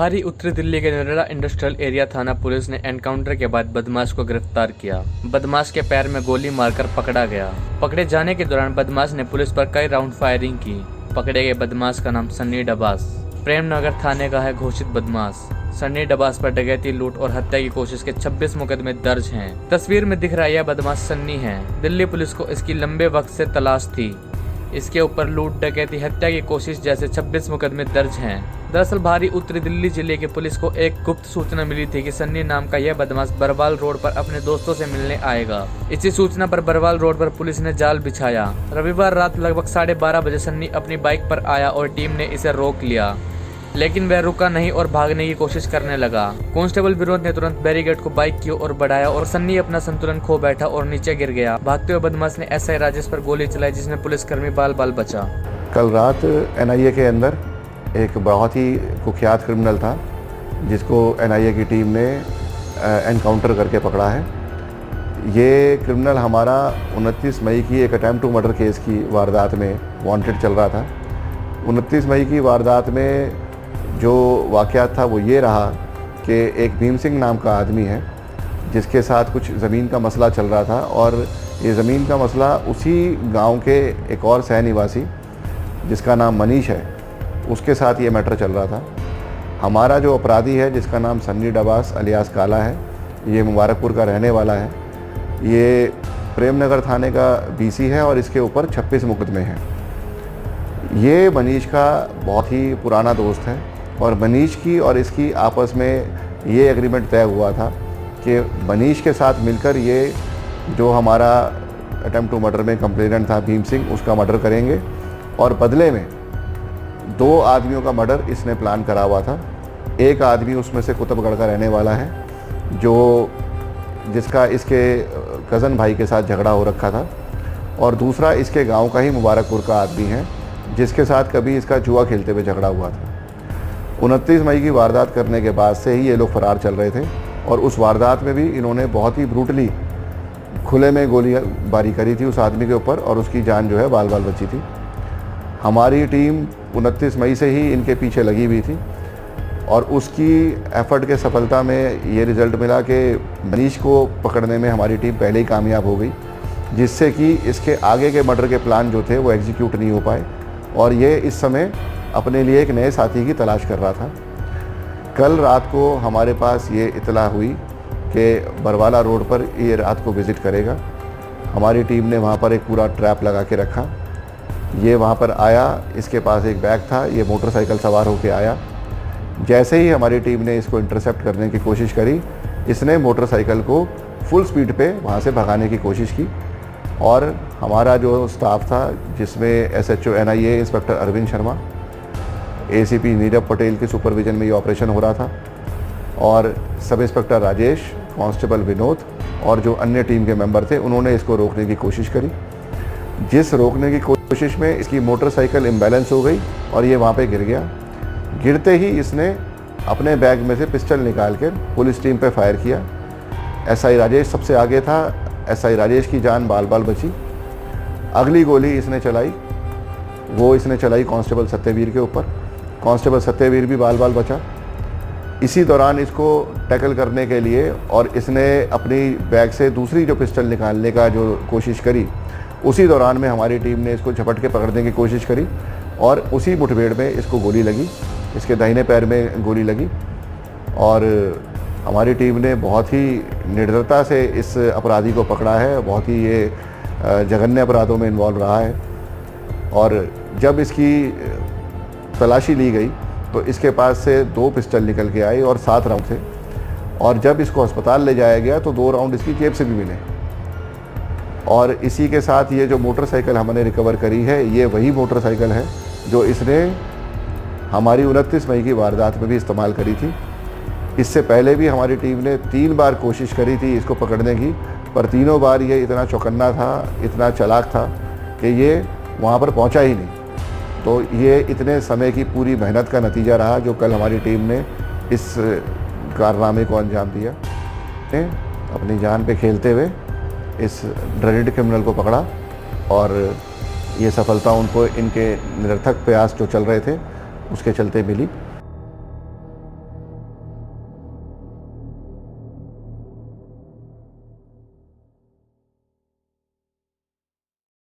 भारी उत्तरी दिल्ली के नोएडा इंडस्ट्रियल एरिया थाना पुलिस ने एनकाउंटर के बाद बदमाश को गिरफ्तार किया। बदमाश के पैर में गोली मारकर पकड़ा गया। पकड़े जाने के दौरान बदमाश ने पुलिस पर कई राउंड फायरिंग की। पकड़े गए बदमाश का नाम सन्नी डबास प्रेमनगर थाने का है। घोषित बदमाश सन्नी डबास पर डकैती, लूट और हत्या की कोशिश के 26 मुकदमे दर्ज हैं। तस्वीर में दिख रहा यह बदमाश सन्नी है। दिल्ली पुलिस को इसकी लंबे वक्त से तलाश थी। इसके ऊपर लूट, डकैती, हत्या की कोशिश जैसे 26 मुकदमे दर्ज हैं। दरअसल भारी उत्तरी दिल्ली जिले की पुलिस को एक गुप्त सूचना मिली थी कि सन्नी नाम का यह बदमाश बरवाल रोड पर अपने दोस्तों से मिलने आएगा। इसी सूचना पर बरवाल रोड पर पुलिस ने जाल बिछाया। रविवार रात लगभग 12:30 बजे सन्नी अपनी बाइक पर आया और टीम ने इसे रोक लिया, लेकिन वह रुका नहीं और भागने की कोशिश करने लगा। कांस्टेबल विनोद ने तुरंत बैरिकेड को बाइक की ओर बढ़ाया और सन्नी अपना संतुलन खो बैठा और नीचे गिर गया। भागते हुए बदमाश ने एसआई राजेश पर गोली चलाई, जिसमें पुलिसकर्मी बाल बाल बचा। कल रात एनआईए के अंदर एक बहुत ही कुख्यात क्रिमिनल था, जिसको एनआईए की टीम ने एनकाउंटर करके पकड़ा है। ये क्रिमिनल हमारा 29 मई की एक अटैम्प्ट टू मर्डर केस की वारदात में वांटेड चल रहा था। 29 मई की वारदात में जो वाक़यात था वो ये रहा कि एक भीम सिंह नाम का आदमी है, जिसके साथ कुछ ज़मीन का मसला चल रहा था, और ये ज़मीन का मसला उसी गांव के एक और सह निवासी जिसका नाम मनीष है, उसके साथ ये मैटर चल रहा था। हमारा जो अपराधी है, जिसका नाम सन्नी डबास अलियास काला है, ये मुबारकपुर का रहने वाला है। ये प्रेमनगर थाने का बीसी है और इसके ऊपर 26 मुकदमे हैं। ये मनीष का बहुत ही पुराना दोस्त है और मनीष की और इसकी आपस में ये एग्रीमेंट तय हुआ था कि मनीष के साथ मिलकर ये जो हमारा अटेम्प्ट टू मर्डर में कंप्लेनेंट था भीम सिंह, उसका मर्डर करेंगे, और बदले में 2 आदमियों का मर्डर इसने प्लान करा हुआ था। एक आदमी उसमें से कुतुबगढ़ का रहने वाला है, जिसका इसके कज़न भाई के साथ झगड़ा हो रखा था, और दूसरा इसके गांव का ही मुबारकपुर का आदमी है, जिसके साथ कभी इसका जुआ खेलते हुए झगड़ा हुआ था। 29 मई की वारदात करने के बाद से ही ये लोग फरार चल रहे थे, और उस वारदात में भी इन्होंने बहुत ही ब्रूटली खुले में गोलीबारी करी थी उस आदमी के ऊपर, और उसकी जान जो है बाल बाल बची थी। हमारी टीम 29 मई से ही इनके पीछे लगी हुई थी, और उसकी एफर्ट के सफलता में ये रिज़ल्ट मिला कि मनीष को पकड़ने में हमारी टीम पहले ही कामयाब हो गई, जिससे कि इसके आगे के मर्डर के प्लान जो थे वो एग्जीक्यूट नहीं हो पाए, और ये इस समय अपने लिए एक नए साथी की तलाश कर रहा था। कल रात को हमारे पास ये इतला हुई कि बरवाला रोड पर ये रात को विज़िट करेगा। हमारी टीम ने वहाँ पर एक पूरा ट्रैप लगा के रखा। ये वहाँ पर आया, इसके पास एक बैग था, ये मोटरसाइकिल सवार होके आया। जैसे ही हमारी टीम ने इसको इंटरसेप्ट करने की कोशिश करी, इसने मोटरसाइकिल को फुल स्पीड पे वहाँ से भगाने की कोशिश की, और हमारा जो स्टाफ था, जिसमें SHO NIA inspector Arvind Sharma, ACP Nirav Patel के सुपरविजन में ये ऑपरेशन हो रहा था, और sub inspector Rajesh, constable Vinod और जो अन्य टीम के मेंबर थे, उन्होंने इसको रोकने की कोशिश करी। जिस रोकने की कोशिश में इसकी मोटरसाइकिल इम्बैलेंस हो गई और ये वहाँ पे गिर गया। गिरते ही इसने अपने बैग में से पिस्टल निकाल कर पुलिस टीम पे फायर किया। एसआई राजेश सबसे आगे था, एसआई राजेश की जान बाल बाल बची। अगली गोली इसने चलाई कांस्टेबल सत्यवीर के ऊपर। कांस्टेबल सत्यवीर भी बाल बाल बचा। इसी दौरान इसको टैकल करने के लिए और इसने अपनी बैग से दूसरी जो पिस्टल निकालने का जो कोशिश करी, उसी दौरान में हमारी टीम ने इसको झपट के पकड़ने की कोशिश करी, और उसी मुठभेड़ में इसको गोली लगी, इसके दाहिने पैर में गोली लगी, और हमारी टीम ने बहुत ही निर्दयता से इस अपराधी को पकड़ा है। बहुत ही ये जघन्य अपराधों में इन्वॉल्व रहा है, और जब इसकी तलाशी ली गई तो इसके पास से 2 पिस्टल निकल के आई और 7 राउंड थे, और जब इसको अस्पताल ले जाया गया तो 2 राउंड इसकी जेब से भी मिले। और इसी के साथ ये जो मोटरसाइकिल हमने रिकवर करी है, ये वही मोटरसाइकिल है जो इसने हमारी 29 मई की वारदात में भी इस्तेमाल करी थी। इससे पहले भी हमारी टीम ने 3 बार कोशिश करी थी इसको पकड़ने की, पर तीनों बार ये इतना चौकन्ना था, इतना चालाक था कि ये वहाँ पर पहुँचा ही नहीं। तो ये इतने समय की पूरी मेहनत का नतीजा रहा जो कल हमारी टीम ने इस कारनामे को अंजाम दिया। अपनी जान पे खेलते हुए इस ड्रग्ड क्रिमिनल को पकड़ा, और ये सफलता उनको इनके निरर्थक प्रयास जो चल रहे थे उसके चलते मिली।